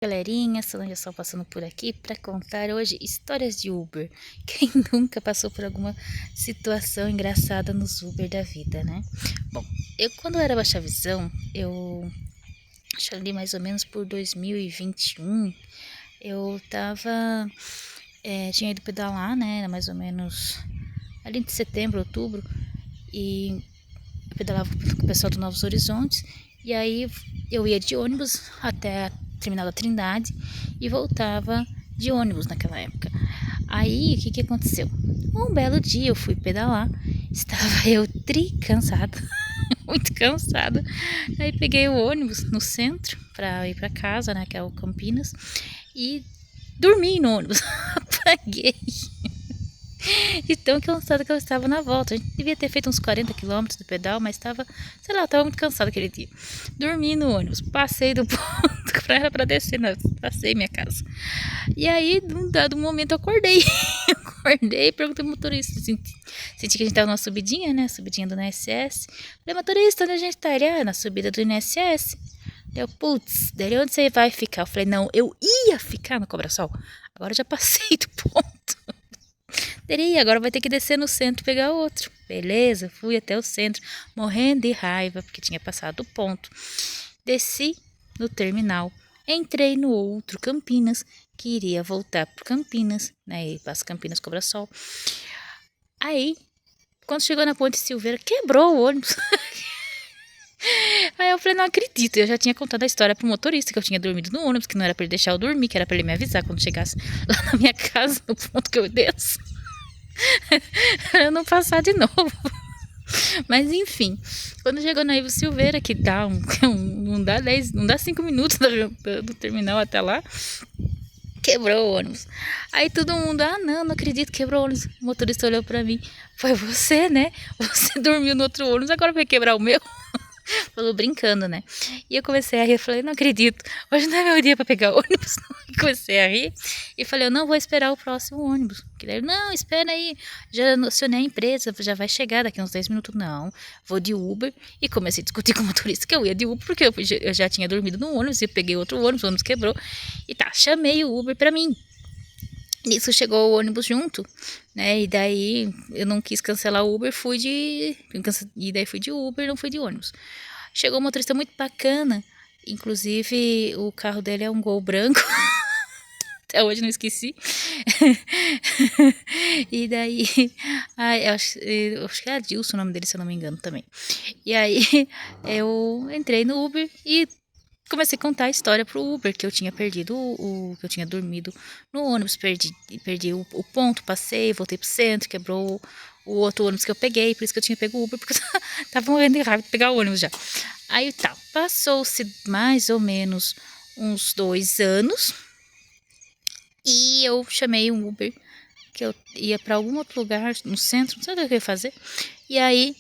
Galerinha, Solange só passando por aqui para contar hoje histórias de Uber. Quem nunca passou por alguma situação engraçada nos Uber da vida, né? Bom, eu quando era baixa visão, eu acho ali mais ou menos por 2021, eu tava, tinha ido pedalar, né? Era mais ou menos ali de setembro, outubro, e eu pedalava com o pessoal do Novos Horizontes, e aí eu ia de ônibus até a terminal da Trindade e voltava de ônibus naquela época. Aí, o que aconteceu? Um belo dia eu fui pedalar, estava eu cansada, muito cansada. Aí peguei o ônibus no centro para ir para casa, né, que é o Campinas, e dormi no ônibus. Apaguei. De tão cansada que eu estava na volta. A gente devia ter feito uns 40 quilômetros do pedal, mas estava, sei lá, eu estava muito cansada aquele dia. Dormi no ônibus, passei do ponto para descer, não, passei minha casa. E aí, num dado momento, eu acordei. Acordei e perguntei pro motorista. Senti que a gente estava numa subidinha, né? Subidinha do INSS. Falei, motorista, onde a gente tá? Ele, na subida do INSS. Deu, putz, daí onde você vai ficar? Eu falei, não, eu ia ficar no Cobra-Sol. Agora eu já passei do ponto. Teria, agora vai ter que descer no centro e pegar outro. Beleza, fui até o centro, morrendo de raiva, porque tinha passado o ponto. Desci no terminal, entrei no outro Campinas, que iria voltar pro Campinas, né? E passa Campinas Cobra Sol. Aí, quando chegou na Ponte Silveira, quebrou o ônibus. Aí eu falei, não acredito. Eu já tinha contado a história pro motorista, que eu tinha dormido no ônibus, que não era pra ele deixar eu dormir, que era pra ele me avisar quando chegasse lá na minha casa, no ponto que eu desço. Pra eu não passar de novo. Mas enfim, quando chegou na Ivo Silveira, que dá não dá 10, não dá 5 minutos do terminal até lá, quebrou o ônibus. Aí todo mundo, não acredito, quebrou o ônibus. O motorista olhou pra mim, foi você, né? Você dormiu no outro ônibus, agora vai quebrar o meu. Falou brincando, né? E eu comecei a rir, eu falei, não acredito, hoje não é meu dia pra pegar ônibus. E comecei a rir e falei, eu não vou esperar o próximo ônibus. Que daí, não, espera aí, já acionei a empresa, já vai chegar daqui uns 10 minutos. Não, vou de Uber. E comecei a discutir com o motorista que eu ia de Uber, porque eu já tinha dormido no ônibus, e eu peguei outro ônibus, o ônibus quebrou. E tá, chamei o Uber pra mim. Nisso chegou o ônibus junto, né? E daí eu não quis cancelar o Uber, e daí fui de Uber, não fui de ônibus. Chegou um motorista muito bacana, inclusive o carro dele é um Gol branco. Até hoje não esqueci. E daí, eu acho que é Adilson o nome dele, se eu não me engano também. E aí eu entrei no Uber e comecei a contar a história pro Uber, que eu tinha perdido que eu tinha dormido no ônibus, perdi o ponto, passei, voltei pro centro, quebrou o outro ônibus que eu peguei, por isso que eu tinha pego o Uber, porque eu tava morrendo de raiva de pegar o ônibus já. Aí tá, passou-se mais ou menos uns 2 anos e eu chamei um Uber, que eu ia para algum outro lugar no centro, não sei o que eu ia fazer, e aí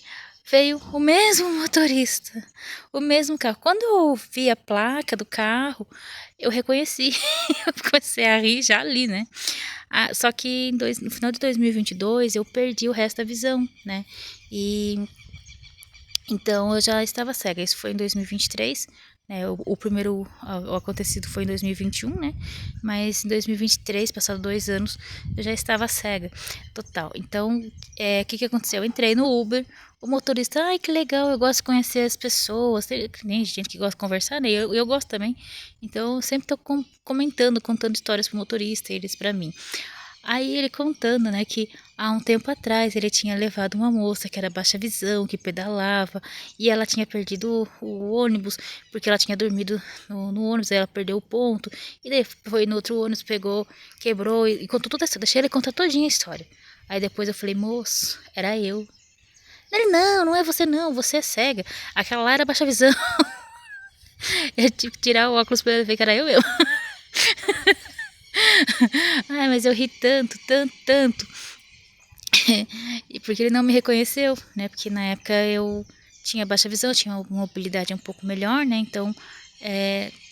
veio o mesmo motorista, o mesmo carro. Quando eu vi a placa do carro, eu reconheci. Eu comecei a rir já ali, né? Só que no final de 2022 eu perdi o resto da visão, né? E então eu já estava cega. Isso foi em 2023, né? O primeiro o acontecido foi em 2021, né? Mas em 2023, passado 2 anos, eu já estava cega, total. Então, o que aconteceu? Eu entrei no Uber, o motorista, ai que legal, eu gosto de conhecer as pessoas, tem gente que gosta de conversar, né? Eu gosto também. Então, eu sempre tô comentando, contando histórias pro motorista, eles pra mim. Aí ele contando, né, que há um tempo atrás ele tinha levado uma moça que era baixa visão, que pedalava, e ela tinha perdido o ônibus, porque ela tinha dormido no ônibus, aí ela perdeu o ponto, e daí foi no outro ônibus, pegou, quebrou, e contou toda essa, deixei ele contar todinha a história. Aí depois eu falei, moço, era eu. Ele, não é você não, você é cega, aquela lá era baixa visão. Eu tive que tirar o óculos pra ele ver que era eu mesmo. Ai, mas eu ri tanto, tanto, tanto. E porque ele não me reconheceu, né? Porque na época eu tinha baixa visão, tinha uma mobilidade um pouco melhor, né? Então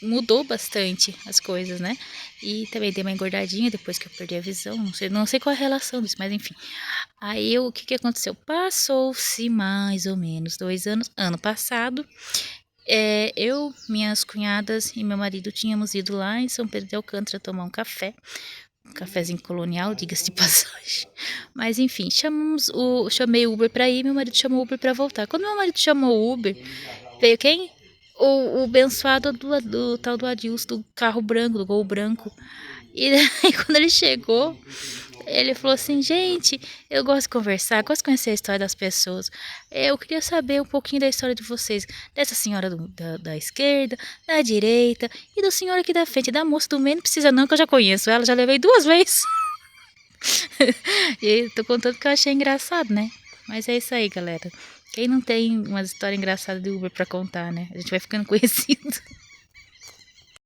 mudou bastante as coisas, né? E também dei uma engordadinha depois que eu perdi a visão. Não sei qual é a relação disso, mas enfim. Aí o que aconteceu? Passou-se mais ou menos 2 anos. Ano passado, Eu, minhas cunhadas e meu marido tínhamos ido lá em São Pedro de Alcântara tomar um café. Um cafezinho colonial, diga-se de passagem. Mas enfim, chamei o Uber pra ir, meu marido chamou o Uber pra voltar. Quando meu marido chamou o Uber, veio quem? O abençoado do tal do Adilson, do carro branco, do Gol branco. E daí, quando ele chegou, ele falou assim: gente, eu gosto de conversar, gosto de conhecer a história das pessoas. Eu queria saber um pouquinho da história de vocês, dessa senhora da esquerda, da direita e do senhor aqui da frente, da moça do meio. Não precisa, não, que eu já conheço ela, já levei 2 vezes. E tô contando que eu achei engraçado, né? Mas é isso aí, galera. Quem não tem uma história engraçada de Uber pra contar, né? A gente vai ficando conhecido.